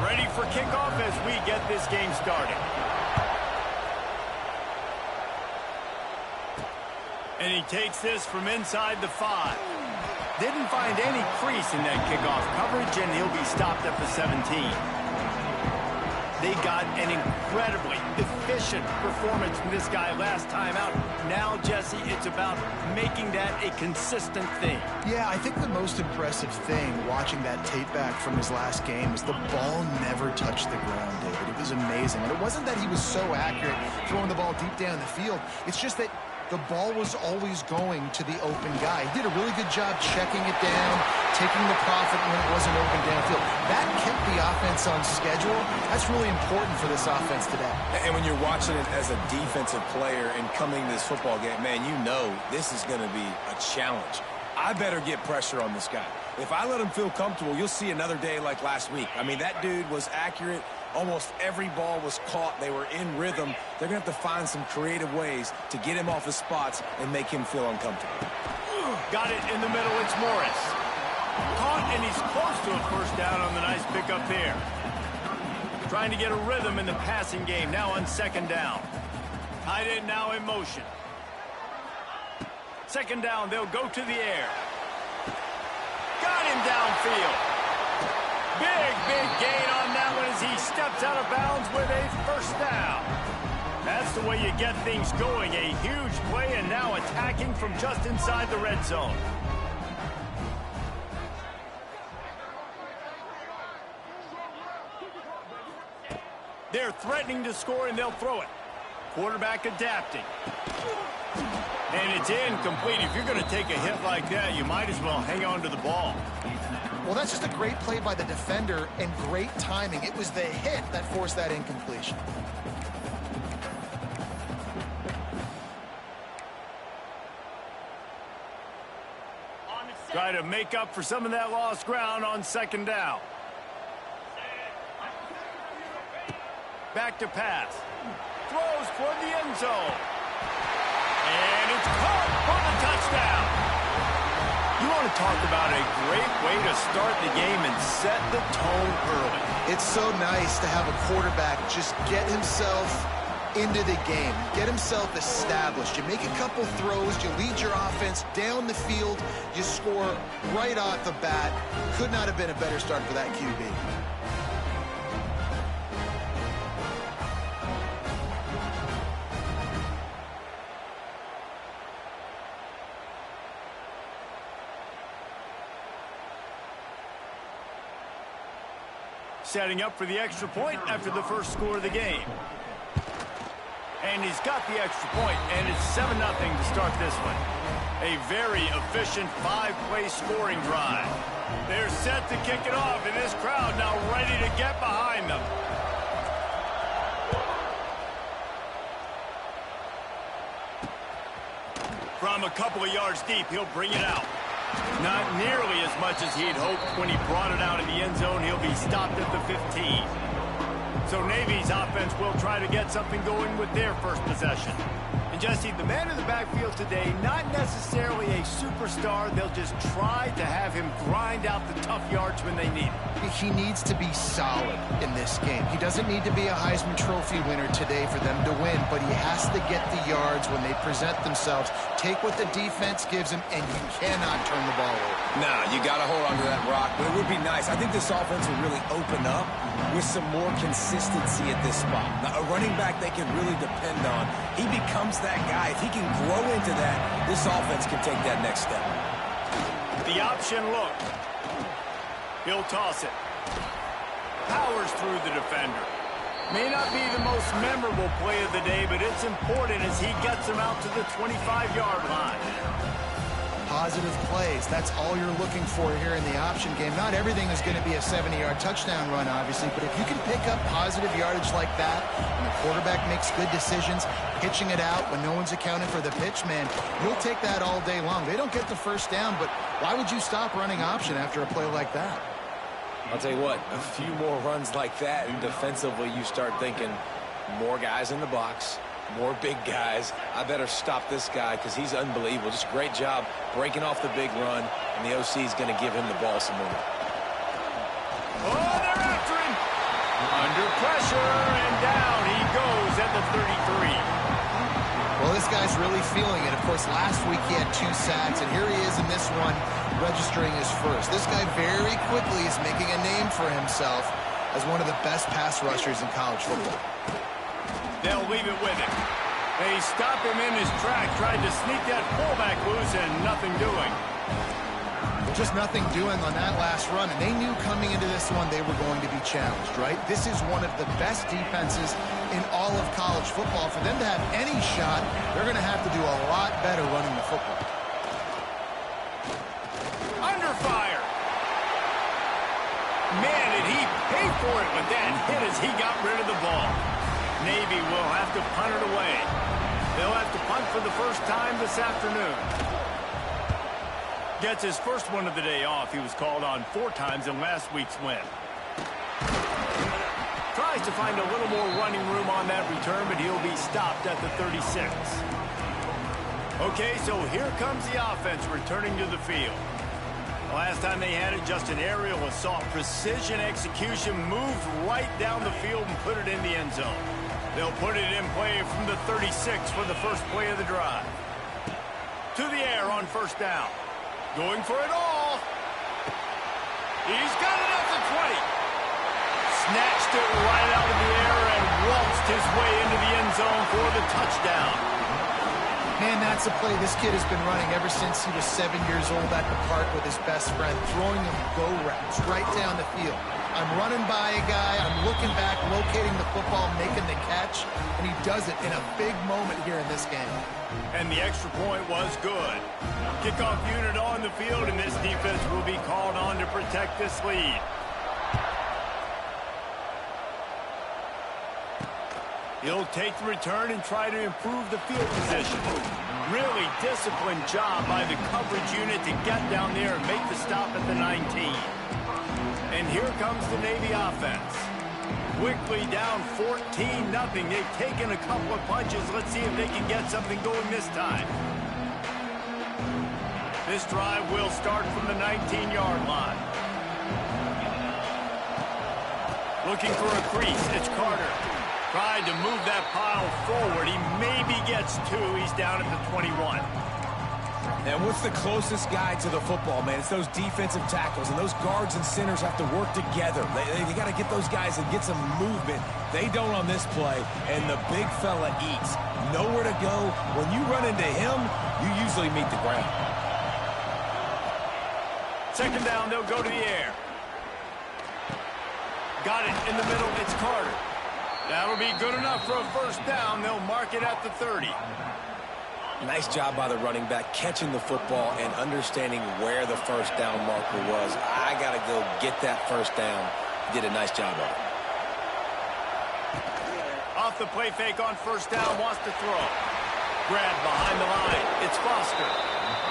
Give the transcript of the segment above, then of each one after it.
Ready for kickoff as we get this game started. And he takes this from inside the 5. Didn't find any crease in that kickoff coverage, and he'll be stopped at the 17. They got an incredibly efficient performance from this guy last time out. Now, Jesse, it's about making that a consistent thing. Yeah, I think the most impressive thing watching that tape back from his last game is the ball never touched the ground, David. It was amazing. And it wasn't that he was so accurate throwing the ball deep down the field. It's just that the ball was always going to the open guy. He did a really good job checking it down, taking the profit when it wasn't open downfield. That kept the offense on schedule. That's really important for this offense today. And when you're watching it as a defensive player and coming to this football game, man, you know this is going to be a challenge. I better get pressure on this guy. If I let him feel comfortable, you'll see another day like last week. I mean, that dude was accurate. Almost every ball was caught. They were in rhythm. They're going to have to find some creative ways to get him off his spots and make him feel uncomfortable. Got it in the middle. It's Morris. Caught, and he's close to a first down on the nice pickup there. Trying to get a rhythm in the passing game. Now on second down. Tight end now in motion. Second down, they'll go to the air. Got him downfield. Big gain on that one as he steps out of bounds with a first down. That's the way you get things going. A huge play, and now attacking from just inside the red zone. They're threatening to score, and they'll throw it. Quarterback adapting. And it's incomplete. If you're going to take a hit like that, you might as well hang on to the ball. Well, that's just a great play by the defender and great timing. It was the hit that forced that incompletion. Try to make up for some of that lost ground on second down. Back to pass. Throws toward the end zone. And it's caught for the touchdown. You want to talk about a great way to start the game and set the tone early. It's so nice to have a quarterback just get himself into the game, get himself established. You make a couple throws, you lead your offense down the field, you score right off the bat. Could not have been a better start for that QB. Setting up for the extra point after the first score of the game. And he's got the extra point, and it's 7-0 to start this one. A very efficient 5-play scoring drive. They're set to kick it off, and this crowd now ready to get behind them. From a couple of yards deep, he'll bring it out. Not nearly as much as he'd hoped when he brought it out in the end zone. He'll be stopped at the 15. So Navy's offense will try to get something going with their first possession. And Jesse, the man in the backfield today, not necessarily a superstar. They'll just try to have him grind out the tough yards when they need it. He needs to be solid in this game. He doesn't need to be a Heisman Trophy winner today for them to win, but he has to get the yards when they present themselves. Take what the defense gives him, and you cannot turn the ball over. Nah, you got to hold on to that rock, but it would be nice. I think this offense will really open up with some more consistency at this spot. Now, a running back they can really depend on. He becomes that guy. If he can grow into that, this offense can take that next step. The option look. He'll toss it. Powers through the defender. May not be the most memorable play of the day, but it's important as he gets him out to the 25-yard line. Positive plays. That's all you're looking for here in the option game. Not everything is going to be a 70-yard touchdown run, obviously, but if you can pick up positive yardage like that, and the quarterback makes good decisions, pitching it out when no one's accounting for the pitch, man, you'll take that all day long. They don't get the first down, but why would you stop running option after a play like that? I'll tell you what, a few more runs like that, and defensively you start thinking more guys in the box, more big guys. I better stop this guy because he's unbelievable. Just a great job breaking off the big run, and the OC is going to give him the ball some more. Oh, they're after him. pressure, and down he goes at the 33. Well, this guy's really feeling it. Of course, last week he had 2 sacks, and here he is in this one registering his first. This guy very quickly is making a name for himself as one of the best pass rushers in college football. They'll leave it with him. They stop him in his track, tried to sneak that fullback loose, and nothing doing. Just nothing doing on that last run, and they knew coming into this one they were going to be challenged, right? This is one of the best defenses in all of college football. For them to have any shot, they're going to have to do a lot better running the football. Under fire. Man, did he pay for it with that hit as he got rid of the ball. Navy will have to punt it away. They'll have to punt for the first time this afternoon. Gets his first one of the day off. He was called on 4 times in last week's win. Tries to find a little more running room on that return, but he'll be stopped at the 36. Okay, so here comes the offense returning to the field. Last time they had it, just an aerial assault. Precision execution, moved right down the field and put it in the end zone. They'll put it in play from the 36 for the first play of the drive. To the air on first down. Going for it all. He's got it at the 20. Snatched it right out of the air and waltzed his way into the end zone for the touchdown. Man, that's a play this kid has been running ever since he was 7 years old at the park with his best friend, throwing him go routes right down the field. I'm running by a guy, I'm looking back, locating the football, making the catch, and he does it in a big moment here in this game. And the extra point was good. Kickoff unit on the field, and this defense will be called on to protect this lead. He'll take the return and try to improve the field position. Really disciplined job by the coverage unit to get down there and make the stop at the 19. And here comes the Navy offense. Quickly down 14-0. They've taken a couple of punches. Let's see if they can get something going this time. This drive will start from the 19-yard line. Looking for a crease. It's Carter. Tried to move that pile forward. He maybe gets 2. He's down at the 21. And what's the closest guy to the football, man? It's those defensive tackles, and those guards and centers have to work together. They got to get those guys and get some movement. They don't on this play, and the big fella eats. Nowhere to go. When you run into him, you usually meet the ground. Second down, they'll go to the air. Got it in the middle. It's Carter. That'll be good enough for a first down. They'll mark it at the 30. Nice job by the running back catching the football and understanding where the first down marker was. I got to go get that first down. Did a nice job of it. Off the play fake on first down, wants to throw. Grab behind the line. It's Foster.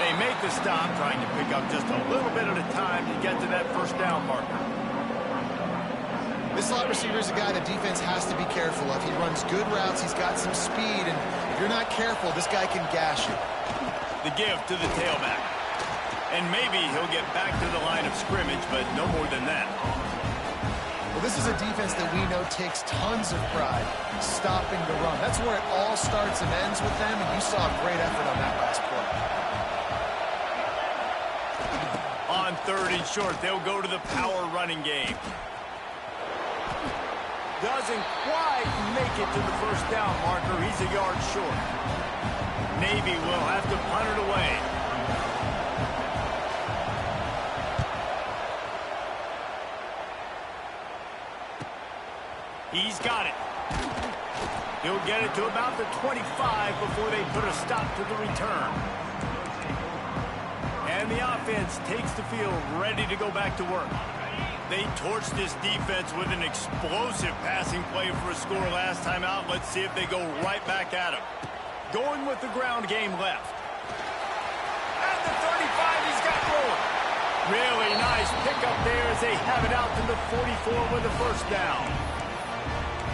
They make the stop, trying to pick up just a little bit at a time to get to that first down marker. This slot receiver is a guy the defense has to be careful of. He runs good routes. He's got some speed, and if you're not careful, this guy can gash you. The give to the tailback. And maybe he'll get back to the line of scrimmage, but no more than that. Well, this is a defense that we know takes tons of pride stopping the run. That's where it all starts and ends with them, and you saw a great effort on that last play. On 3rd and short, they'll go to the power running game. Doesn't quite make it to the first down marker. He's a yard short. Navy will have to punt it away. He's got it. He'll get it to about the 25 before they put a stop to the return. And the offense takes the field ready to go back to work. They torched this defense with an explosive passing play for a score last time out. Let's see if they go right back at him. Going with the ground game left. At the 35, he's got rolling. Really nice pickup there as they have it out to the 44 with a first down.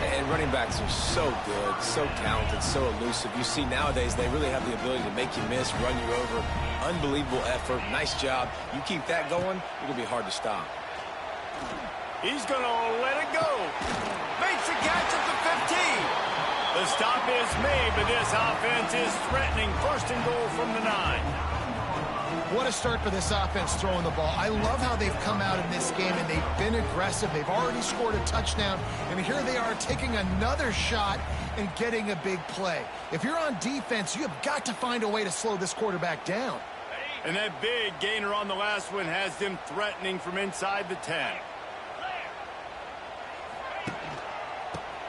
And running backs are so good, so talented, so elusive. You see nowadays they really have the ability to make you miss, run you over. Unbelievable effort. Nice job. You keep that going, it'll be hard to stop. He's going to let it go. Makes the catch at the 15. The stop is made, but this offense is threatening. First and goal from the 9. What a start for this offense throwing the ball. I love how they've come out in this game, and they've been aggressive. They've already scored a touchdown, and here they are taking another shot and getting a big play. If you're on defense, you have got to find a way to slow this quarterback down. And that big gainer on the last one has them threatening from inside the 10.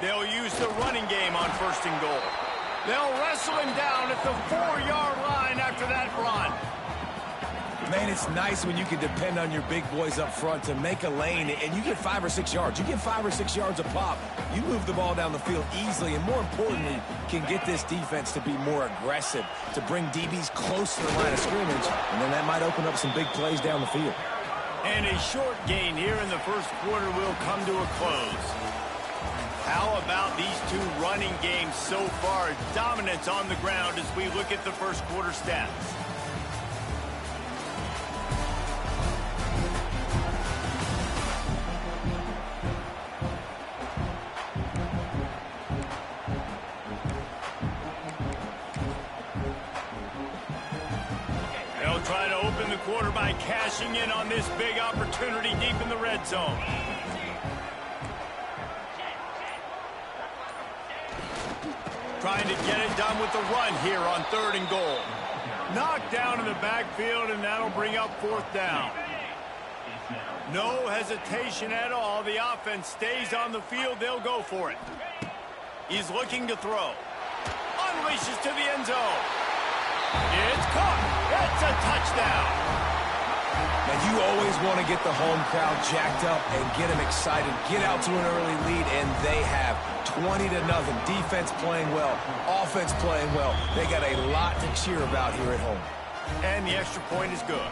They'll use the running game on first and goal. They'll wrestle him down at the 4-yard line after that run. Man, it's nice when you can depend on your big boys up front to make a lane, and you get 5 or 6 yards. You get 5 or 6 yards a pop. You move the ball down the field easily, and more importantly, can get this defense to be more aggressive, to bring DBs close to the line of scrimmage, and then that might open up some big plays down the field. And a short gain here in the first quarter will come to a close. How about these two running games so far? Dominance on the ground as we look at the first quarter stats. Try to open the quarter by cashing in on this big opportunity deep in the red zone. Trying to get it done with the run here on 3rd and goal. Knocked down in the backfield, and that'll bring up 4th down. No hesitation at all. The offense stays on the field. They'll go for it. He's looking to throw. Unleashes to the end zone. It's caught. That's a touchdown. Now, you always want to get the home crowd jacked up and get them excited, get out to an early lead, and they have 20-0. Defense playing well, offense playing well. They got a lot to cheer about here at home. And the extra point is good.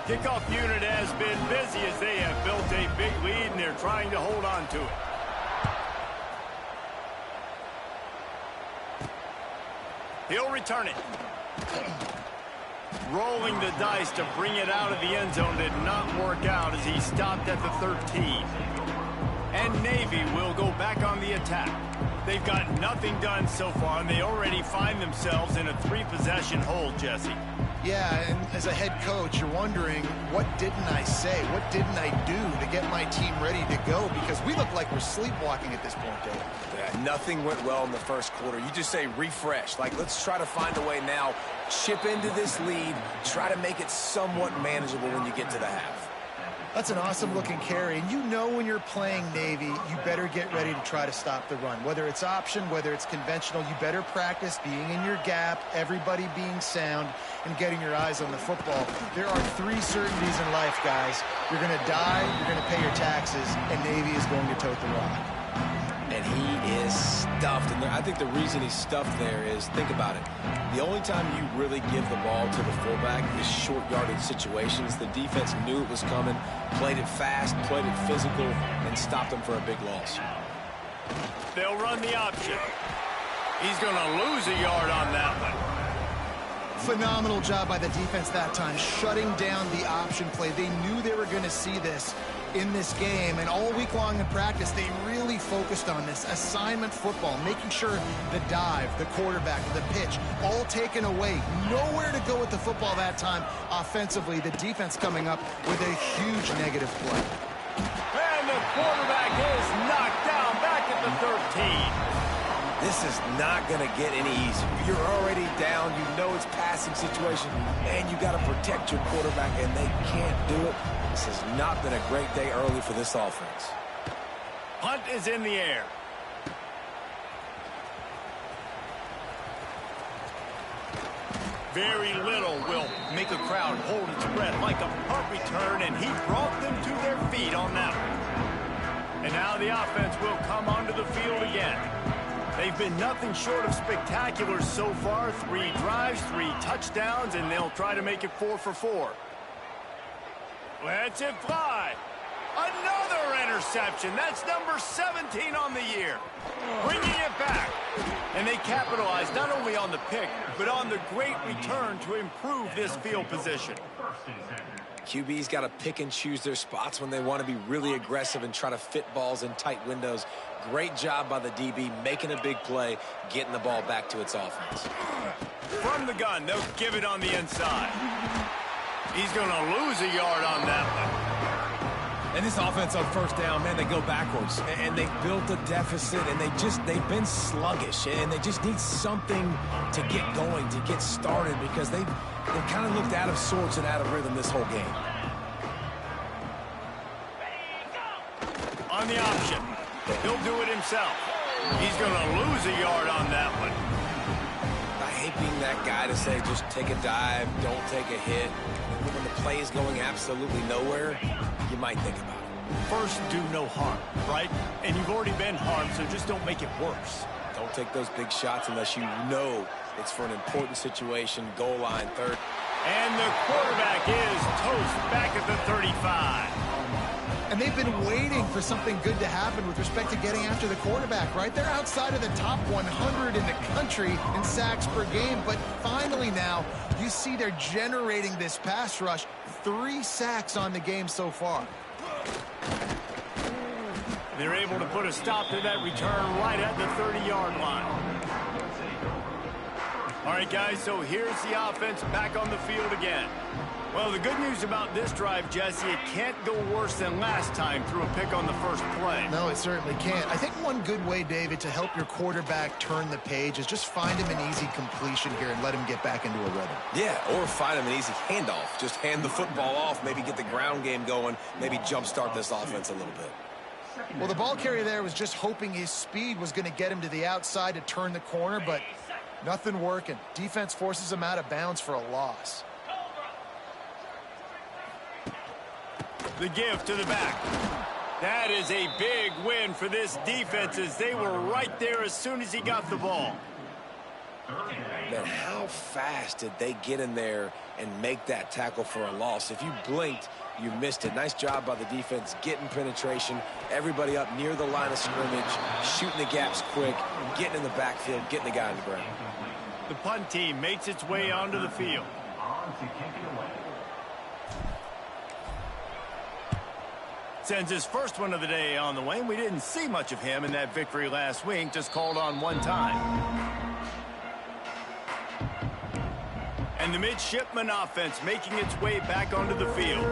Kickoff unit has been busy as they have built a big lead, and they're trying to hold on to it. He'll return it. Rolling the dice to bring it out of the end zone did not work out as he stopped at the 13. And Navy will go back on the attack. They've got nothing done so far, and they already find themselves in a 3-possession hole, Jesse. Yeah, and as a head coach, you're wondering, what didn't I say? What didn't I do to get my team ready to go? Because we look like we're sleepwalking at this point, Dave. Yeah, nothing went well in the first quarter. You just say refresh. Like, let's try to find a way now. Chip into this lead. Try to make it somewhat manageable when you get to the half. That's an awesome-looking carry. And you know when you're playing Navy, you better get ready to try to stop the run. Whether it's option, whether it's conventional, you better practice being in your gap, everybody being sound, and getting your eyes on the football. There are 3 certainties in life, guys. You're going to die, you're going to pay your taxes, and Navy is going to tote the rock. And he is stuffed. And I think the reason he's stuffed there is, think about it. The only time you really give the ball to the fullback is short yardage situations. The defense knew it was coming, played it fast, played it physical, and stopped him for a big loss. They'll run the option. He's going to lose a yard on that one. Phenomenal job by the defense that time, shutting down the option play. They knew they were going to see this in this game, and all week long in practice, they really focused on this assignment football, making sure the dive, the quarterback, the pitch, all taken away. Nowhere to go with the football that time offensively. The defense coming up with a huge negative play. And the quarterback is knocked down back at the 13. This is not going to get any easier. You're already down. You know it's passing situation, and you got to protect your quarterback, and they can't do it. This has not been a great day early for this offense. Punt is in the air. Very little will make a crowd hold its breath like a punt return, and he brought them to their feet on that one. And now the offense will come onto the field again. They've been nothing short of spectacular so far. 3 drives, 3 touchdowns, and they'll try to make it 4 for 4. Lets it fly. Another interception. That's number 17 on the year. Bringing it back. And they capitalize not only on the pick, but on the great return to improve this field position. QB's got to pick and choose their spots when they want to be really aggressive and try to fit balls in tight windows. Great job by the DB making a big play, getting the ball back to its offense. From the gun, they'll give it on the inside. He's going to lose a yard on that one. And this offense on first down, man, they go backwards. And they built a deficit, and they've been sluggish. And they just need something to get going, to get started, because they've kind of looked out of sorts and out of rhythm this whole game. On the option, he'll do it himself. He's going to lose a yard on that one. I hate being that guy to say just take a dive, don't take a hit. When the play is going absolutely nowhere, you might think about it. First, do no harm, right? And you've already been harmed, so just don't make it worse. Don't take those big shots unless you know it's for an important situation, goal line, third. And the quarterback is toast back at the 35. And they've been waiting for something good to happen with respect to getting after the quarterback, right? They're outside of the top 100 in the country in sacks per game, but finally now you see they're generating this pass rush. 3 sacks on the game so far. They're able to put a stop to that return right at the 30-yard line. All right, guys, so here's the offense back on the field again. Well, the good news about this drive, Jesse, it can't go worse than last time through a pick on the first play. No, it certainly can't. I think one good way, David, to help your quarterback turn the page is just find him an easy completion here and let him get back into a rhythm. Yeah, or find him an easy handoff. Just hand the football off, maybe get the ground game going, maybe jumpstart this offense a little bit. Well, the ball carrier there was just hoping his speed was going to get him to the outside to turn the corner, but nothing working. Defense forces him out of bounds for a loss. The give to the back. That is a big win for this defense as they were right there as soon as he got the ball. Man, how fast did they get in there and make that tackle for a loss? If you blinked, you missed it. Nice job by the defense getting penetration. Everybody up near the line of scrimmage, shooting the gaps quick, getting in the backfield, getting the guy on the ground. The punt team makes its way onto the field. Sends his first one of the day on the way. We didn't see much of him in that victory last week, just called on one time. And the midshipman offense making its way back onto the field.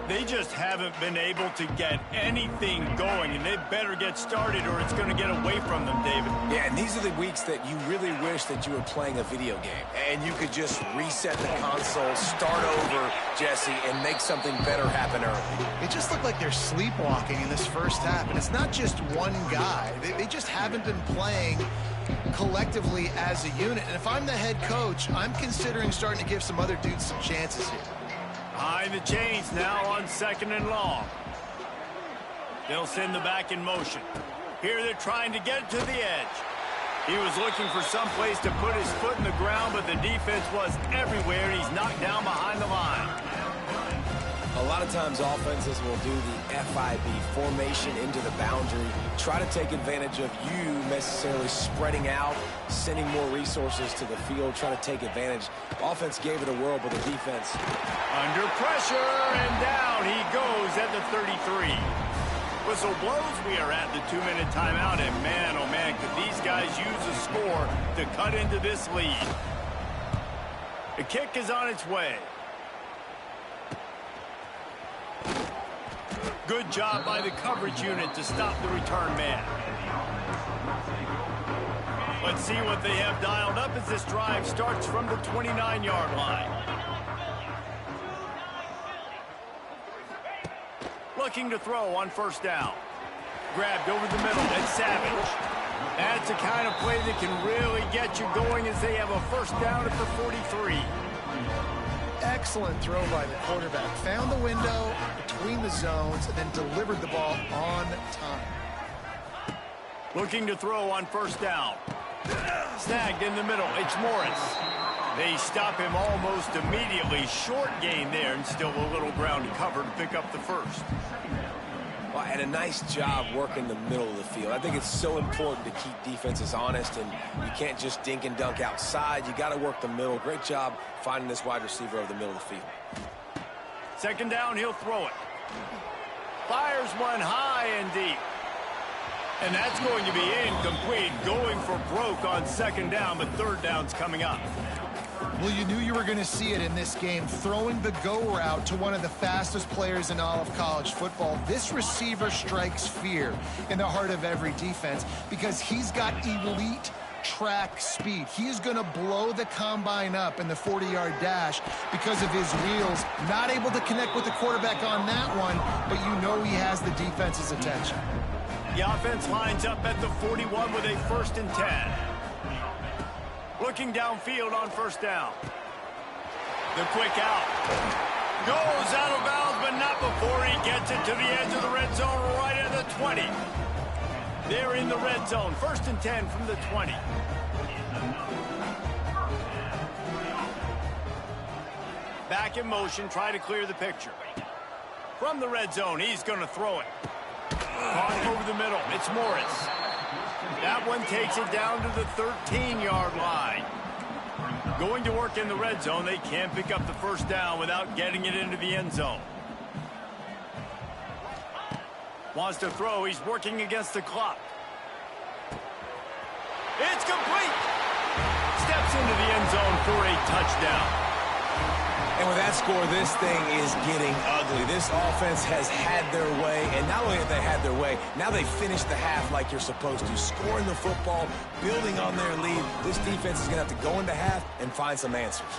They just haven't been able to get anything going, and they better get started or it's going to get away from them, David. Yeah, and these are the weeks that you really wish that you were playing a video game and you could just reset the console, start over, Jesse, and make something better happen early. It just looked like they're sleepwalking in this first half, and it's not just one guy. They just haven't been playing collectively as a unit. And if I'm the head coach, I'm considering starting to give some other dudes some chances here. Behind the chains now on 2nd and long. They'll send the back in motion. Here they're trying to get to the edge. He was looking for some place to put his foot in the ground, but the defense was everywhere, and he's knocked down behind the line. A lot of times offenses will do the FIB, formation into the boundary, try to take advantage of you necessarily spreading out, sending more resources to the field, trying to take advantage. Offense gave it a whirl, but the defense. Under pressure, and down he goes at the 33. Whistle blows, we are at the 2-minute timeout, and man, oh man, could these guys use a score to cut into this lead. The kick is on its way. Good job by the coverage unit to stop the return man. Let's see what they have dialed up as this drive starts from the 29-yard line. Looking to throw on first down. Grabbed over the middle, and Savage. That's the kind of play that can really get you going as they have a first down at the 43. Excellent throw by the quarterback. Found the window between the zones and then delivered the ball on time. Looking to throw on first down. Snagged in the middle. It's Morris. They stop him almost immediately. Short gain there, and still a little ground to cover to pick up the first. Well, and a nice job working the middle of the field. I think it's so important to keep defenses honest, and you can't just dink and dunk outside. You got to work the middle. Great job finding this wide receiver over the middle of the field. Second down, he'll throw it. Fires one high and deep. And that's going to be incomplete, going for broke on second down, but third down's coming up. Well, you knew you were going to see it in this game, throwing the go route to one of the fastest players in all of college football. This receiver strikes fear in the heart of every defense because he's got elite track speed. He is going to blow the combine up in the 40-yard dash because of his wheels. Not able to connect with the quarterback on that one, but you know he has the defense's attention. The offense lines up at the 41 with a 1st and 10. Looking downfield on first down. The quick out. Goes out of bounds, but not before he gets it to the edge of the red zone right at the 20. They're in the red zone. 1st and 10 from the 20. Back in motion, try to clear the picture. From the red zone, he's going to throw it. Caught over the middle. It's Morris. That one takes it down to the 13-yard line. Going to work in the red zone, they can't pick up the first down without getting it into the end zone. Wants to throw. He's working against the clock. It's complete. Steps into the end zone for a touchdown. And with that score, this thing is getting ugly. This offense has had their way, and not only have they had their way, now they finished the half like you're supposed to, scoring the football, building on their lead. This defense is going to have to go into half and find some answers.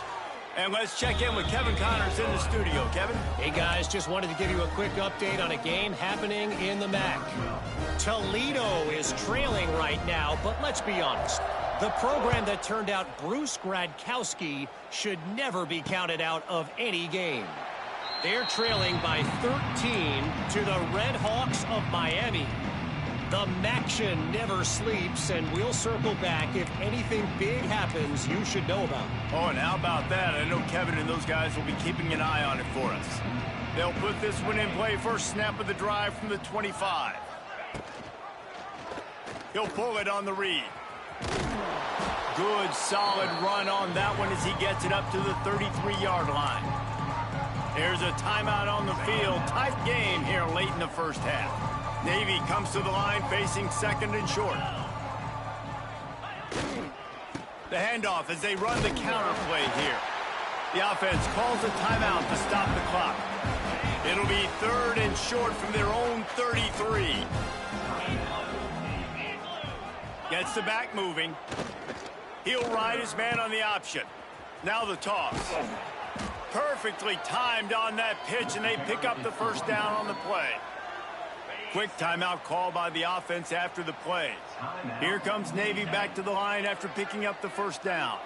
And let's check in with Kevin Connors in the studio. Kevin? Hey, guys, just wanted to give you a quick update on a game happening in the MAC. Toledo is trailing right now, but let's be honest. The program that turned out Bruce Gradkowski should never be counted out of any game. They're trailing by 13 to the Red Hawks of Miami. The MACtion never sleeps, and we'll circle back if anything big happens you should know about. Oh, and how about that? I know Kevin and those guys will be keeping an eye on it for us. They'll put this one in play. First snap of the drive from the 25. He'll pull it on the read. Good, solid run on that one as he gets it up to the 33-yard line. There's a timeout on the field. Tight game here late in the first half. Navy comes to the line facing 2nd and short. The handoff as they run the counter play here. The offense calls a timeout to stop the clock. It'll be 3rd and short from their own 33. Gets the back moving. He'll ride his man on the option. Now the toss. Perfectly timed on that pitch, and they pick up the first down on the play. Quick timeout call by the offense after the play. Here comes Navy back to the line after picking up the first down.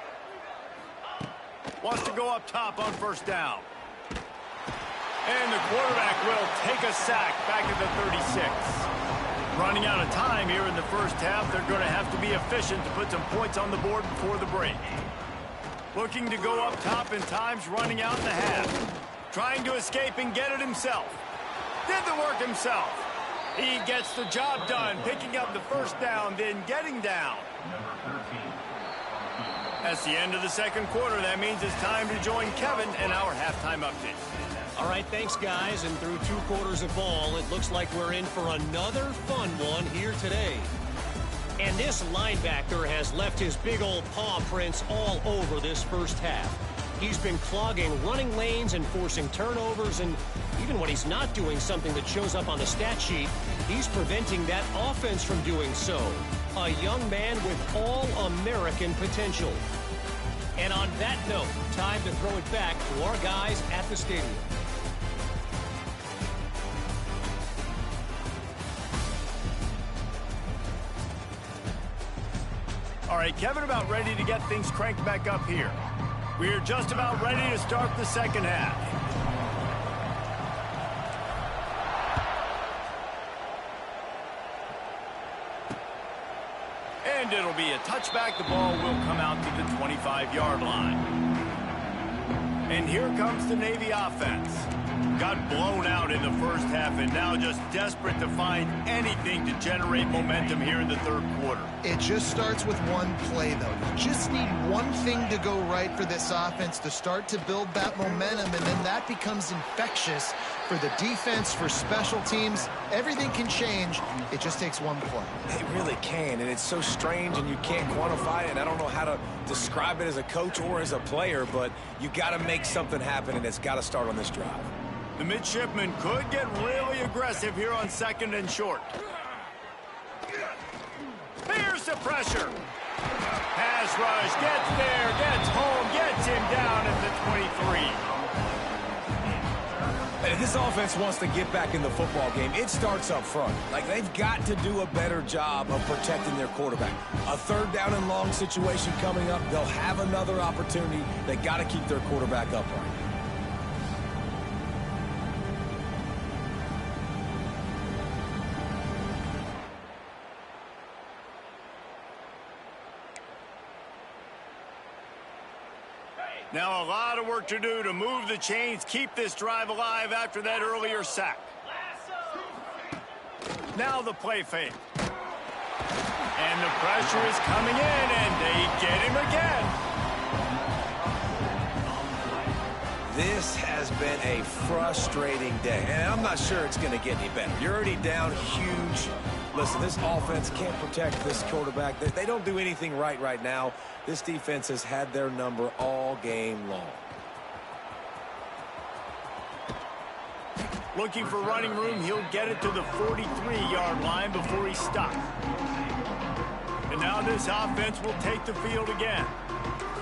Wants to go up top on first down. And the quarterback will take a sack back at the 36. Running out of time here in the first half. They're going to have to be efficient to put some points on the board before the break. Looking to go up top in times, running out in the half. Trying to escape and get it himself. Did the work himself. He gets the job done, picking up the first down, then getting down. That's the end of the second quarter. That means it's time to join Kevin in our halftime update. All right, thanks, guys. And through 2 quarters of ball, it looks like we're in for another fun one here today. And this linebacker has left his big old paw prints all over this first half. He's been clogging running lanes and forcing turnovers, and even when he's not doing something that shows up on the stat sheet, he's preventing that offense from doing so. A young man with all-American potential. And on that note, time to throw it back to our guys at the stadium. All right, Kevin, about ready to get things cranked back up here. We're just about ready to start the second half. And it'll be a touchback. The ball will come out to the 25-yard line. And here comes the Navy offense. got blown out in the first half and now just desperate to find anything to generate momentum here in the third quarter. It just starts with one play, though. You just need one thing to go right for this offense to start to build that momentum, and then that becomes infectious for the defense, for special teams. Everything can change. It just takes one play. It really can, and it's so strange, and you can't quantify it, and I don't know how to describe it as a coach or as a player, but you got to make something happen, and it's got to start on this drive. The midshipman could get really aggressive here on 2nd and short. Here's the pressure. Pass rush, gets there, gets home, gets him down at the 23. And if this offense wants to get back in the football game, it starts up front. Like, they've got to do a better job of protecting their quarterback. A 3rd down and long situation coming up. They'll have another opportunity. They got to keep their quarterback upright. Now a lot of work to do to move the chains, keep this drive alive after that earlier sack. Now the play fake. And the pressure is coming in, and they get him again. This has been a frustrating day, and I'm not sure it's going to get any better. You're already down huge. Listen, this offense can't protect this quarterback. They don't do anything right now. This defense has had their number all game long. Looking for running room, he'll get it to the 43-yard line before he stops. And now this offense will take the field again.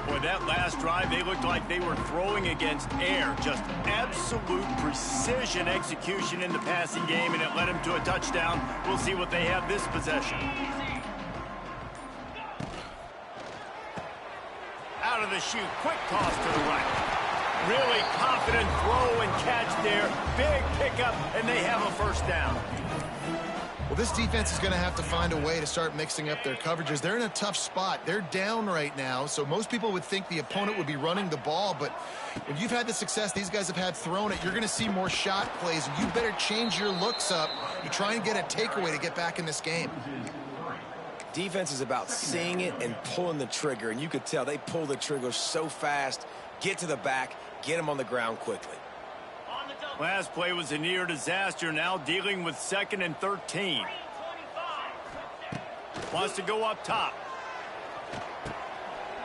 Boy, that last drive, they looked like they were throwing against air. Just absolute precision execution in the passing game, and it led them to a touchdown. We'll see what they have this possession. Out of the chute, quick toss to the right. Really confident throw and catch there. Big pickup, and they have a first down. Well, this defense is going to have to find a way to start mixing up their coverages. They're in a tough spot. They're down right now, so most people would think the opponent would be running the ball, but when you've had the success these guys have had throwing it, you're going to see more shot plays, and you better change your looks up to try and get a takeaway to get back in this game. Defense is about seeing it and pulling the trigger, and you could tell they pull the trigger so fast, get to the back, get them on the ground quickly. Last play was a near disaster, now dealing with 2nd and 13. Wants to go up top.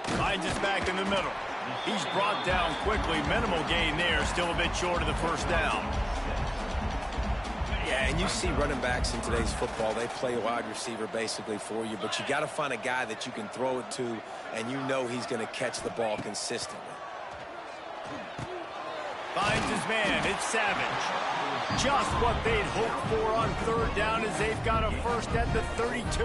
Finds us back in the middle. He's brought down quickly. Minimal gain there, still a bit short of the first down. Yeah, and you see running backs in today's football, they play wide receiver basically for you, but you got to find a guy that you can throw it to, and you know he's going to catch the ball consistently. Finds his man. It's Savage. Just what they'd hoped for on 3rd down as they've got a first at the 32.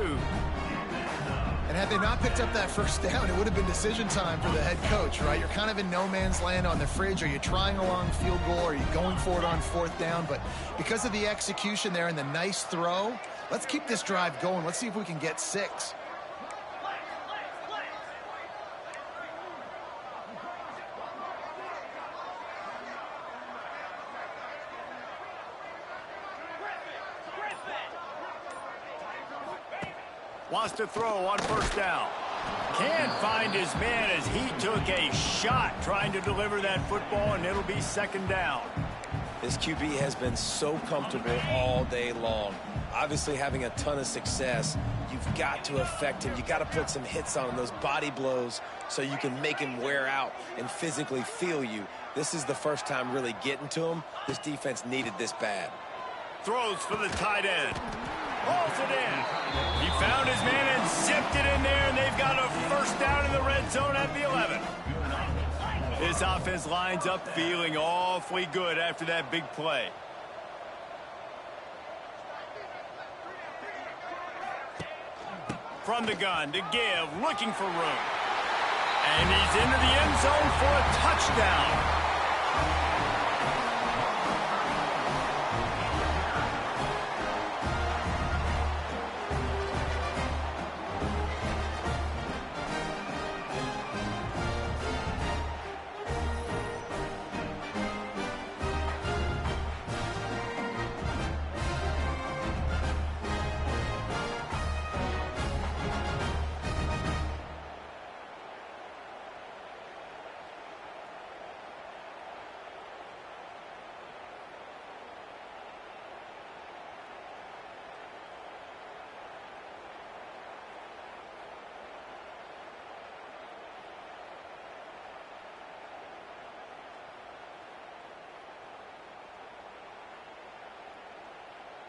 And had they not picked up that first down, it would have been decision time for the head coach, right? You're kind of in no man's land on the fridge. Are you trying a long field goal? Are you going for it on 4th down? But because of the execution there and the nice throw, let's keep this drive going. Let's see if we can get 6. Wants to throw on 1st down. Can't find his man as he took a shot trying to deliver that football, and it'll be 2nd down. This QB has been so comfortable all day long. Obviously having a ton of success. You've got to affect him. You got to put some hits on him, those body blows, so you can make him wear out and physically feel you. This is the first time really getting to him. This defense needed this bad. Throws for the tight end. Hauls it in. He found his man and zipped it in there, and they've got a first down in the red zone at the 11. This offense lines up feeling awfully good after that big play. From the gun to give, looking for room. And he's into the end zone for a touchdown.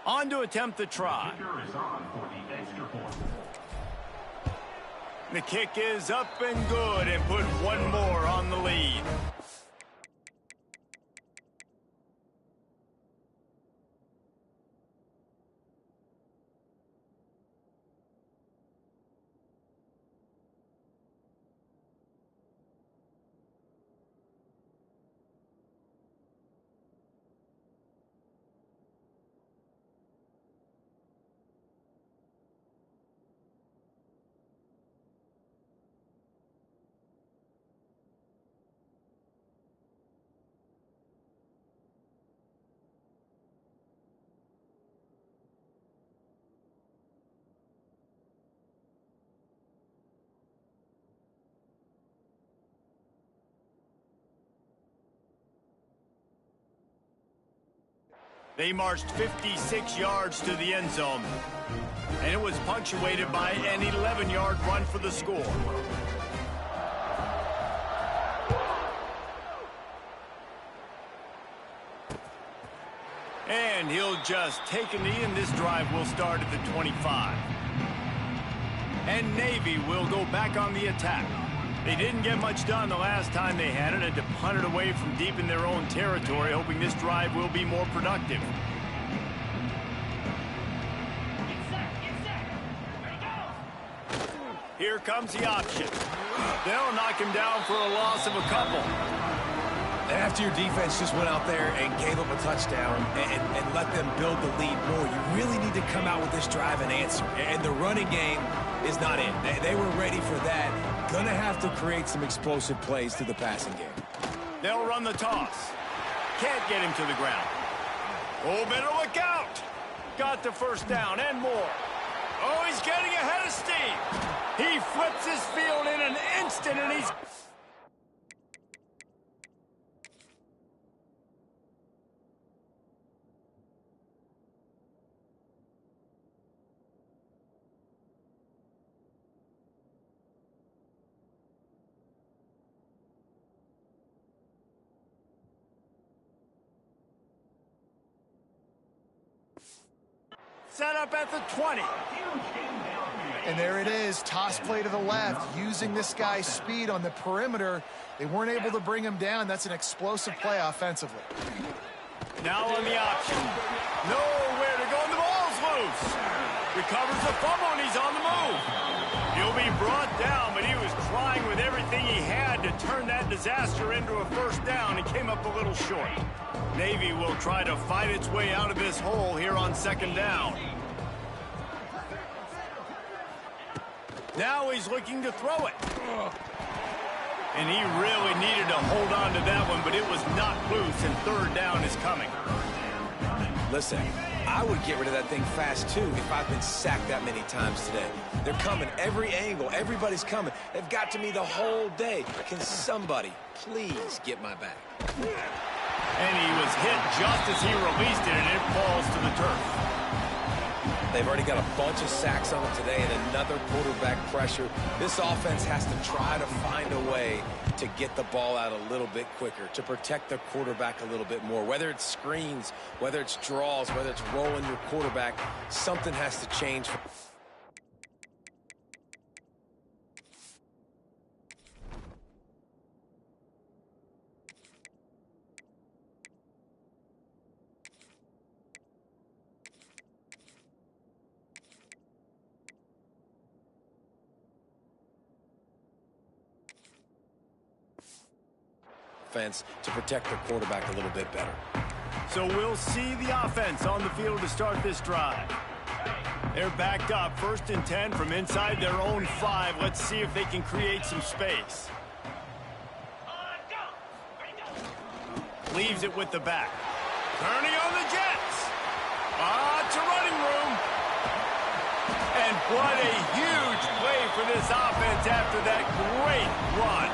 On to attempt the try. The kick is up and good and put one more on the lead. They marched 56 yards to the end zone, and it was punctuated by an 11-yard run for the score. And he'll just take a knee, and this drive will start at the 25. And Navy will go back on the attack. They didn't get much done the last time they had it, and to punt it away from deep in their own territory, hoping this drive will be more productive. Here comes the option. They'll knock him down for a loss of a couple. After your defense just went out there and gave up a touchdown and let them build the lead more, you really need to come out with this drive and answer. And the running game is not in. They were ready for that. Gonna have to create some explosive plays through the passing game. They'll run the toss. Can't get him to the ground. Oh, better look out. Got the first down and more. Oh, he's getting ahead of steam. He flips his field in an instant, and he's... set up at the 20. And there it is, toss play to the left, using this guy's speed on the perimeter. They weren't able to bring him down. That's an explosive play offensively. Now on the option. Nowhere to go, and the ball's loose. Recovers the fumble, and he's on the move. He'll be brought down, but he was trying with everything he had to turn that disaster into a first down and came up a little short. Navy will try to fight its way out of this hole here on second down. Now he's looking to throw it. And he really needed to hold on to that one, but it was not loose, and third down is coming. Listen, I would get rid of that thing fast, too, if I've been sacked that many times today. They're coming every angle. Everybody's coming. They've got to me the whole day. Can somebody please get my back? And he was hit just as he released it, and it falls to the turf. They've already got a bunch of sacks on them today and another quarterback pressure. This offense has to try to find a way to get the ball out a little bit quicker, to protect the quarterback a little bit more. Whether it's screens, whether it's draws, whether it's rolling your quarterback, something has to change. To protect the quarterback a little bit better. So we'll see the offense on the field to start this drive. They're backed up, 1st and 10 from inside their own 5. Let's see if they can create some space. Leaves it with the back. Turning on the Jets. To running room. And what a huge play for this offense after that great run.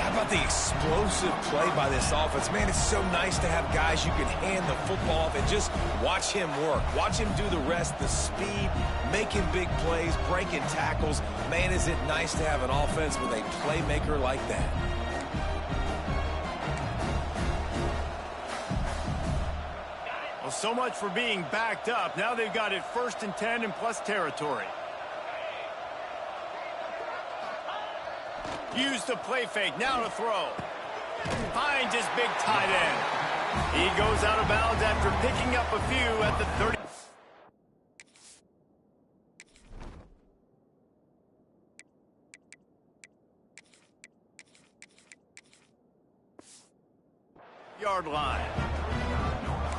How about the explosive play by this offense? Man, it's so nice to have guys you can hand the football off and just watch him work. Watch him do the rest, the speed, making big plays, breaking tackles. Man, is it nice to have an offense with a playmaker like that. Well, Well, so much for being backed up. Now they've got it 1st and 10 in plus territory. Use the play fake. Now to throw. Finds his big tight end. He goes out of bounds after picking up a few at the 30. Yard line.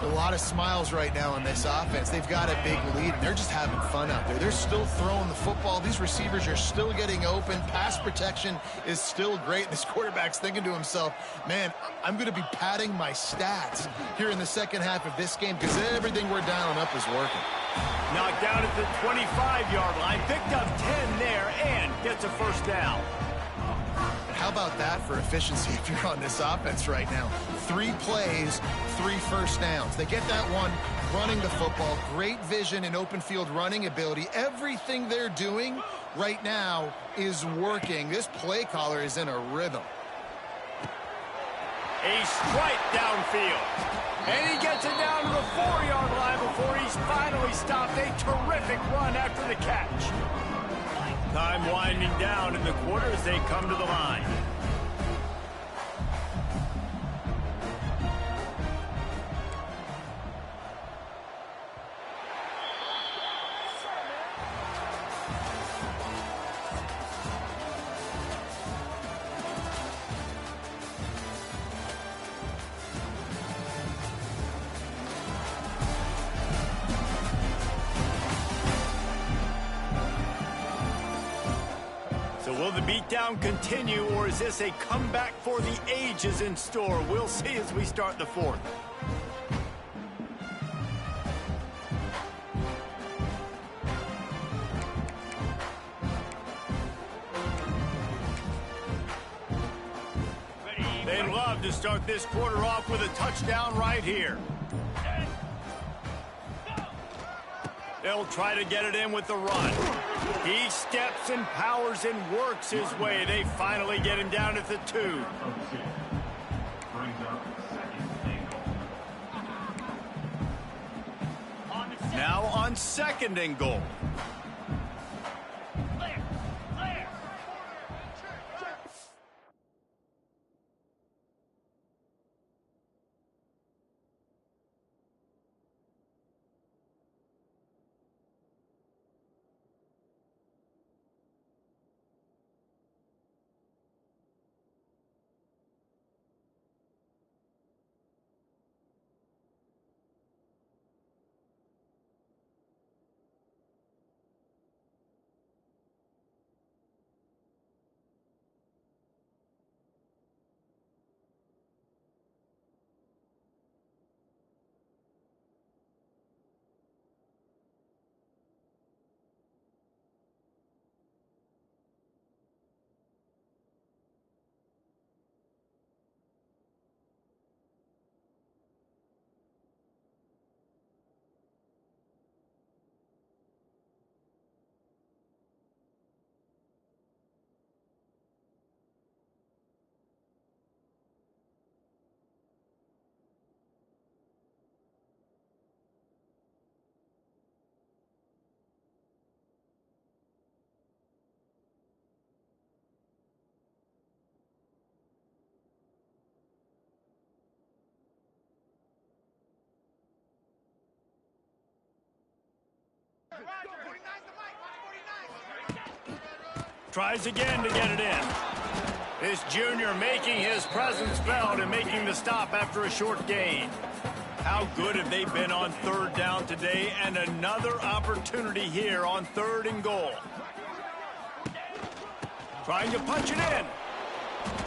A lot of smiles right now on this offense. They've got a big lead, and they're just having fun out there. They're still throwing the football. These receivers are still getting open. Pass protection is still great. This quarterback's thinking to himself, man, I'm going to be padding my stats here in the second half of this game because everything we're dialing up is working. Knocked down at the 25-yard line. Picked up 10 there and gets a first down. How about that for efficiency if you're on this offense right now? 3 plays, 3 first downs. They get that one running the football. Great vision and open field running ability. Everything they're doing right now is working. This play caller is in a rhythm. A strike downfield. And he gets it down to the 4-yard line before he's finally stopped. A terrific run after the catch. Time winding down in the quarter as they come to the line. Will the beatdown continue, or is this a comeback for the ages in store? We'll see as we start the 4th. They'd love to start this quarter off with a touchdown right here. They'll try to get it in with the run. He steps and powers and works his way. They finally get him down at the 2. Now on 2nd and goal. Tries again to get it in. This junior making his presence felt and making the stop after a short gain. How good have they been on 3rd down today, and another opportunity here on 3rd and goal. Trying to punch it in.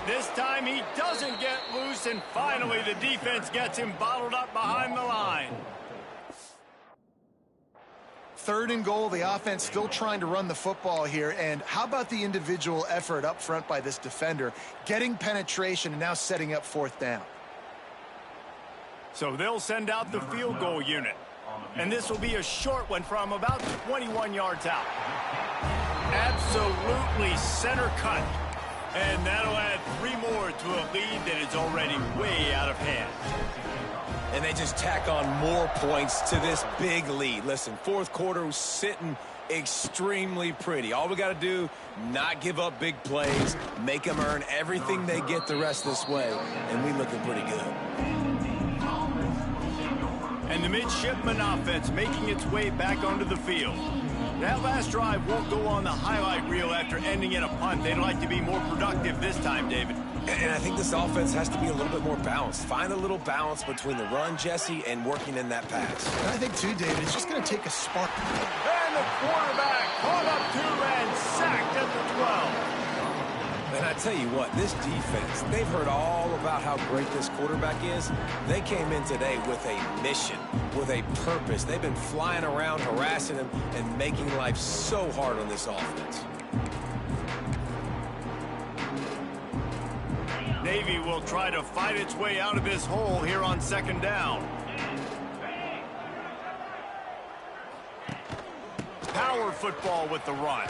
This time he doesn't get loose, and finally the defense gets him bottled up behind the line. 3rd and goal, the offense still trying to run the football here. And how about the individual effort up front by this defender, getting penetration and now setting up 4th down. So they'll send out the field goal unit. And this will be a short one from about 21 yards out. Absolutely center cut. And that'll add 3 more to a lead that is already way out of hand. And And they just tack on more points to this big lead. Listen, fourth quarter was sitting extremely pretty. All we got to do, not give up big plays, make them earn everything they get the rest of this way, and we looking pretty good. And the midshipman offense making its way back onto the field. That last drive won't go on the highlight reel after ending in a punt. They'd like to be more productive this time, David. And I think this offense has to be a little bit more balanced. Find a little balance between the run, Jesse, and working in that pass. And I think, too, David, it's just going to take a spark. And the quarterback caught up to and sacked at the 12. And I tell you what, this defense, they've heard all about how great this quarterback is. They came in today with a mission, with a purpose. They've been flying around, harassing him, and making life so hard on this offense. Navy will try to fight its way out of this hole here on second down. Power football with the run.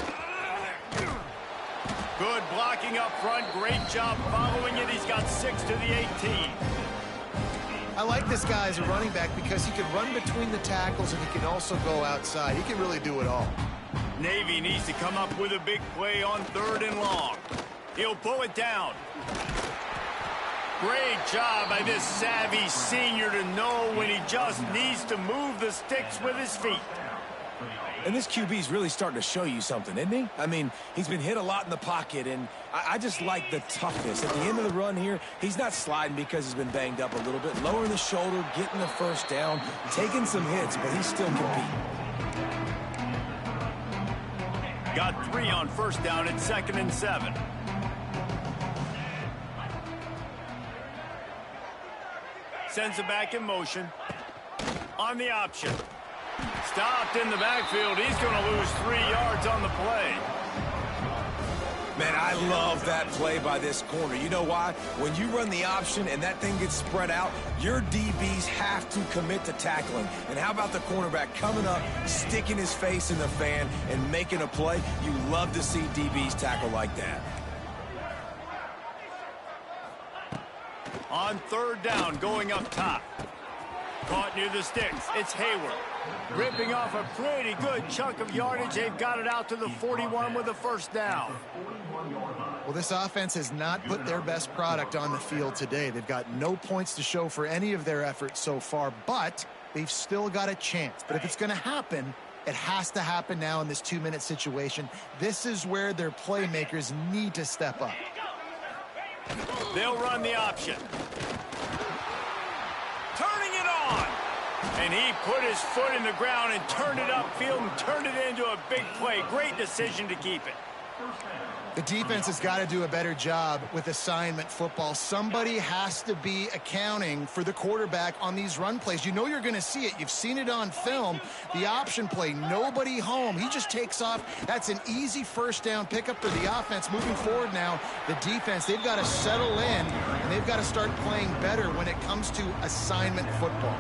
Good blocking up front. Great job following it. He's got 6 to the 18. I like this guy as a running back because he can run between the tackles and he can also go outside. He can really do it all. Navy needs to come up with a big play on 3rd and long. He'll pull it down. Great job by this savvy senior to know when he just needs to move the sticks with his feet. And this QB's really starting to show you something, isn't he? I mean, he's been hit a lot in the pocket, and I just like the toughness. At the end of the run here, he's not sliding because he's been banged up a little bit. Lowering the shoulder, getting the first down, taking some hits, but he's still competing. Got 3 on first down at 2nd and 7. Sends it back in motion. On the option. Stopped in the backfield. He's going to lose 3 yards on the play. Man, I love that play by this corner. You know why? When you run the option and that thing gets spread out, your DBs have to commit to tackling. And how about the cornerback coming up, sticking his face in the fan, and making a play? You love to see DBs tackle like that. On 3rd down, going up top. Caught near the sticks. It's Hayward. Ripping off a pretty good chunk of yardage. They've got it out to the 41 with a first down. Well, this offense has not put their best product on the field today. They've got no points to show for any of their efforts so far, but they've still got a chance. But if it's going to happen, it has to happen now in this 2-minute situation. This is where their playmakers need to step up. They'll run the option. Turning it on. And he put his foot in the ground and turned it upfield and turned it into a big play. Great decision to keep it. The defense has got to do a better job with assignment football. Somebody has to be accounting for the quarterback on these run plays. You know you're going to see it. You've seen it on film. The option play, nobody home. He just takes off. That's an easy first down pickup for the offense. Moving forward now, the defense, they've got to settle in, and they've got to start playing better when it comes to assignment football.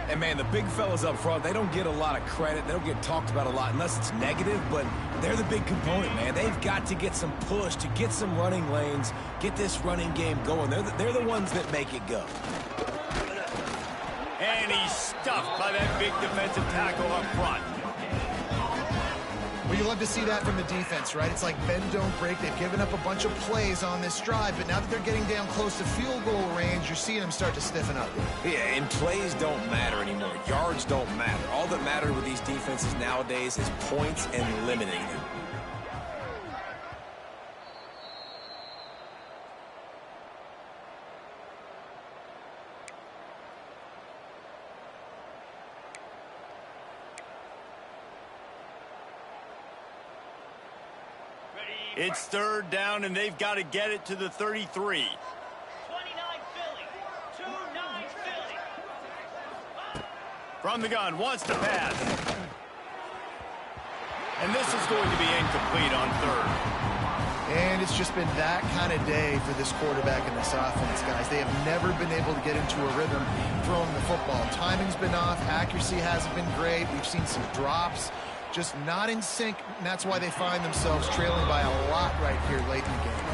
And, man, the big fellas up front, they don't get a lot of credit. They don't get talked about a lot unless it's negative, but they're the big component, man. They've got to get some push, to get some running lanes, get this running game going. They're the ones that make it go. And he's stuffed by that big defensive tackle up front. Well, you love to see that from the defense, right? It's like bend, don't break. They've given up a bunch of plays on this drive, but now that they're getting down close to field goal range, you're seeing them start to stiffen up. Yeah, and plays don't matter anymore. Yards don't matter. All that matters with these defenses nowadays is points and limiting them. It's 3rd down, and they've got to get it to the 33. 29 Philly. 2-9 Philly. From the gun, wants to pass. And this is going to be incomplete on 3rd. And it's just been that kind of day for this quarterback and this offense, guys. They have never been able to get into a rhythm throwing the football. Timing's been off. Accuracy hasn't been great. We've seen some drops. Just not in sync, and that's why they find themselves trailing by a lot right here late in the game.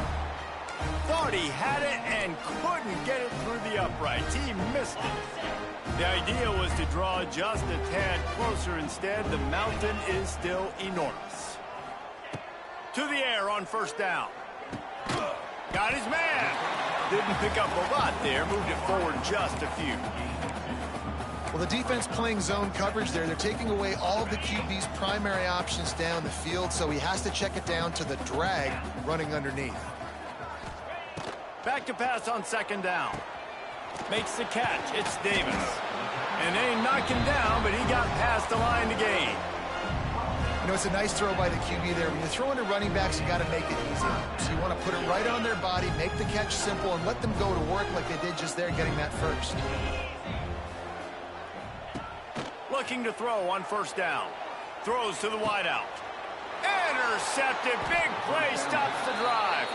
Thought he had it and couldn't get it through the uprights. He missed it. The idea was to draw just a tad closer. Instead, the mountain is still enormous. To the air on first down. Got his man. Didn't pick up a lot there. Moved it forward just a few. Well, the defense playing zone coverage there. They're taking away all of the QB's primary options down the field, so he has to check it down to the drag running underneath. Back to pass on second down. Makes the catch. It's Davis. And they ain't knocking down, but he got past the line to gain. You know, it's a nice throw by the QB there. When you're throwing to running backs, you got to make it easy. So you want to put it right on their body, make the catch simple, and let them go to work like they did just there, getting that first. Looking to throw on first down. Throws to the wideout. Intercepted. Big play. Stops the drive.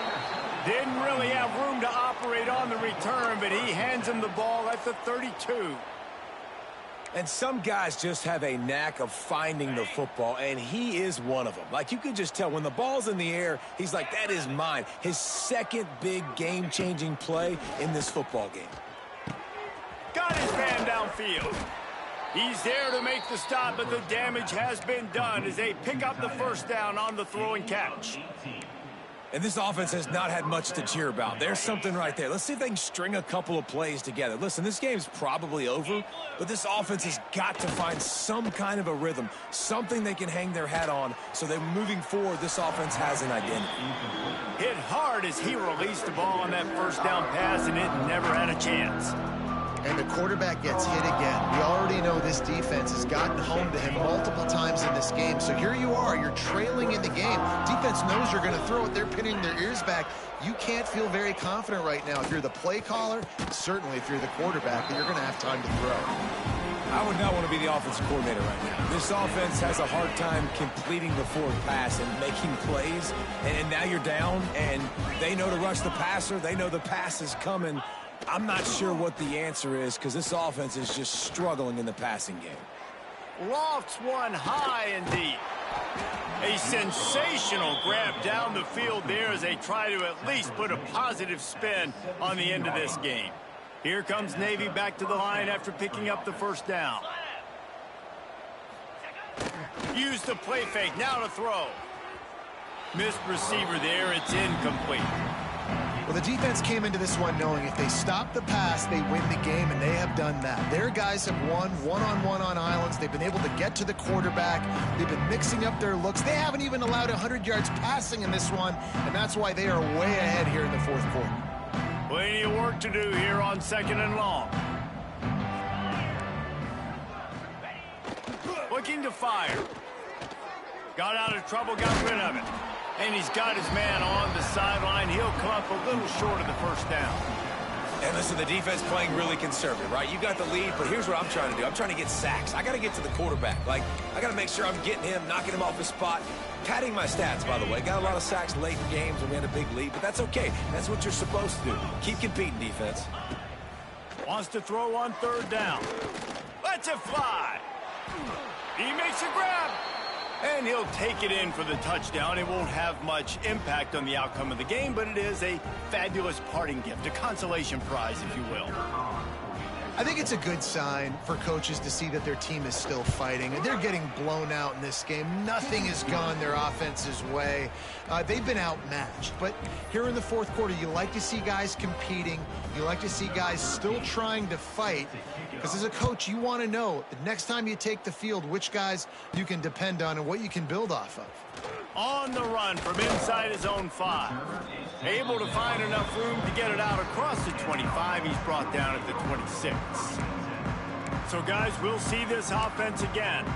Didn't really have room to operate on the return, but he hands him the ball at the 32. And some guys just have a knack of finding the football, and he is one of them. Like, you can just tell when the ball's in the air, he's like, that is mine. His second big game-changing play in this football game. Got his man downfield. He's there to make the stop, but the damage has been done as they pick up the first down on the throw and catch. And this offense has not had much to cheer about. There's something right there. Let's see if they can string a couple of plays together. Listen, this game's probably over, but this offense has got to find some kind of a rhythm, something they can hang their hat on, so that moving forward, this offense has an identity. Hit hard as he released the ball on that first down pass, and it never had a chance. And the quarterback gets hit again. We already know this defense has gotten home to him multiple times in this game. So here you are, you're trailing in the game. Defense knows you're going to throw it. They're pinning their ears back. You can't feel very confident right now. If you're the play caller, certainly if you're the quarterback, that you're going to have time to throw. I would not want to be the offensive coordinator right now. This offense has a hard time completing the forward pass and making plays. And now you're down, and they know to rush the passer. They know the pass is coming. I'm not sure what the answer is because this offense is just struggling in the passing game. Lofts one high and deep. A sensational grab down the field there as they try to at least put a positive spin on the end of this game. Here comes Navy back to the line after picking up the first down. Use the play fake, now to throw. Missed receiver there, it's incomplete. Well, the defense came into this one knowing if they stop the pass, they win the game, and they have done that. Their guys have won one-on-one on islands. They've been able to get to the quarterback. They've been mixing up their looks. They haven't even allowed 100 yards passing in this one, and that's why they are way ahead here in the fourth quarter. Plenty of work to do here on second and long. Looking to fire. Got out of trouble, got rid of it. And he's got his man on the sideline. He'll come up a little short of the first down. And listen, the defense playing really conservative, right? You got the lead, but here's what I'm trying to do. I'm trying to get sacks. I got to get to the quarterback. Like, I got to make sure I'm getting him, knocking him off his spot. Padding my stats, by the way. Got a lot of sacks late in games when we had a big lead, but that's okay. That's what you're supposed to do. Keep competing, defense. Wants to throw on third down. Lets it fly. He makes a grab. And he'll take it in for the touchdown. It won't have much impact on the outcome of the game, but it is a fabulous parting gift, a consolation prize, if you will. I think it's a good sign for coaches to see that their team is still fighting. And they're getting blown out in this game. Nothing has gone their offense's way. They've been outmatched. But here in the fourth quarter, you like to see guys competing. You like to see guys still trying to fight. Because as a coach, you want to know the next time you take the field, which guys you can depend on and what you can build off of. On the run from inside his own 5. Able to find enough room to get it out across the 25. He's brought down at the 26. So, guys, we'll see this offense again.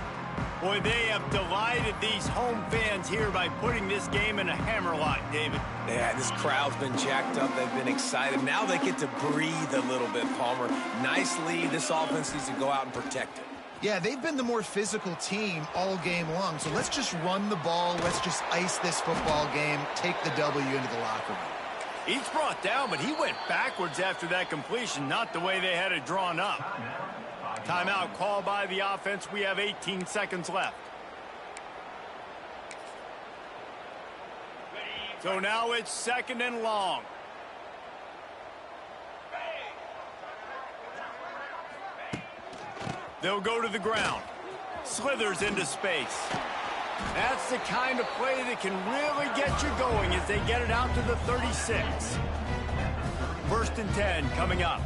Boy, they have delighted these home fans here by putting this game in a hammerlock, David. Yeah, this crowd's been jacked up. They've been excited. Now they get to breathe a little bit, Palmer. Nice lead. This offense needs to go out and protect it. Yeah, they've been the more physical team all game long. So let's just run the ball. Let's just ice this football game, take the W into the locker room. He's brought down, but he went backwards after that completion, not the way they had it drawn up. Timeout called by the offense. We have 18 seconds left. So now it's second and long. They'll go to the ground. Slithers into space. That's the kind of play that can really get you going as they get it out to the 36. 1st and 10 coming up.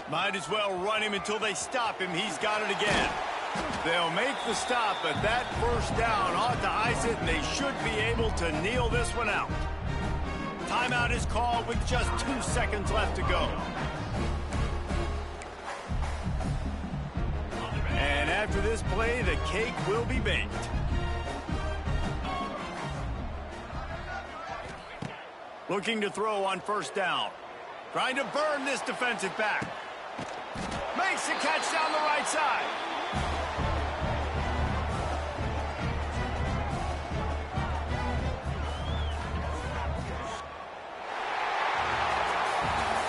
Might as well run him until they stop him. He's got it again. They'll make the stop, but that 1st down ought to ice it, and they should be able to kneel this one out. Timeout is called with just 2 seconds left to go. And after this play, the cake will be baked. Looking to throw on 1st down. Trying to burn this defensive back. Makes the catch down the right side.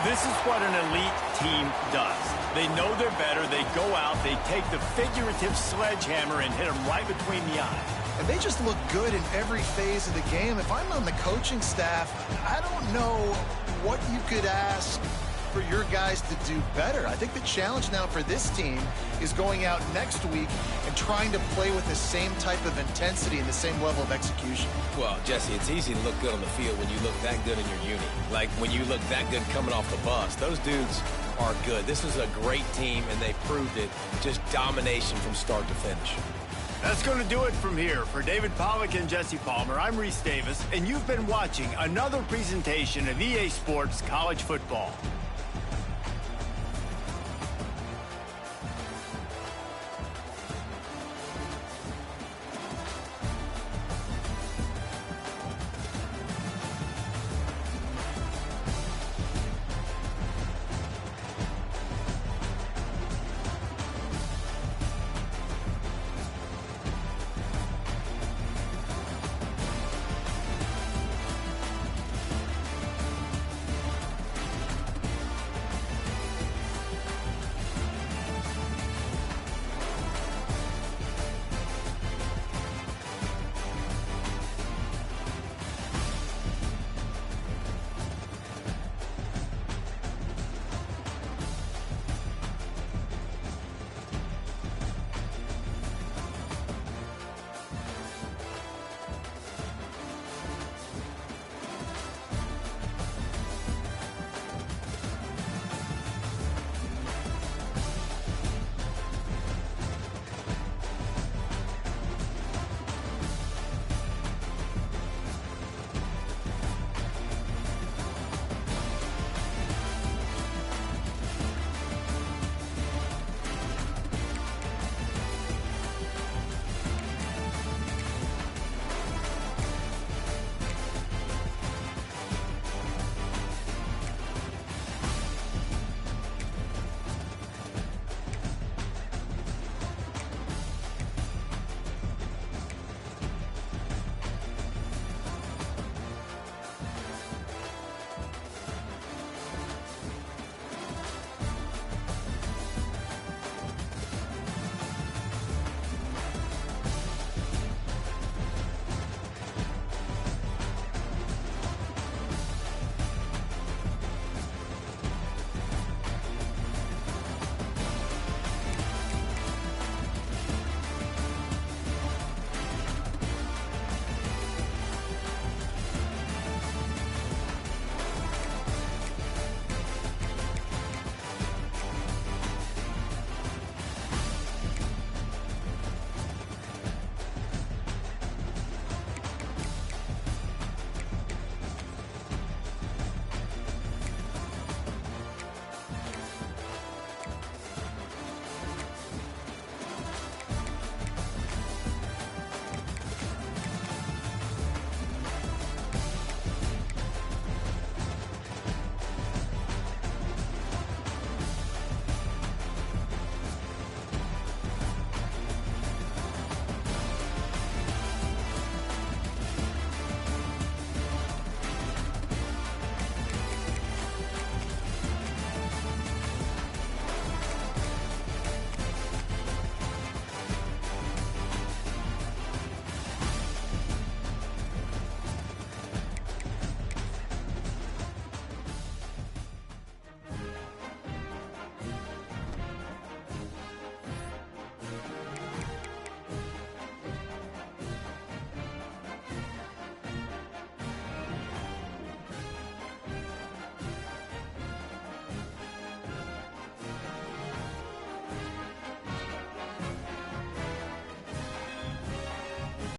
This is what an elite team does. They know they're better. They go out. They take the figurative sledgehammer and hit them right between the eyes. And they just look good in every phase of the game. If I'm on the coaching staff, I don't know what you could ask for your guys to do better. I think the challenge now for this team is going out next week and trying to play with the same type of intensity and the same level of execution. Well, Jesse, it's easy to look good on the field when you look that good in your uni. Like when you look that good coming off the bus. Those dudes are good. This is a great team, and they proved it. Just domination from start to finish. That's going to do it from here. For David Pollack and Jesse Palmer, I'm Reese Davis, and you've been watching another presentation of EA Sports College Football.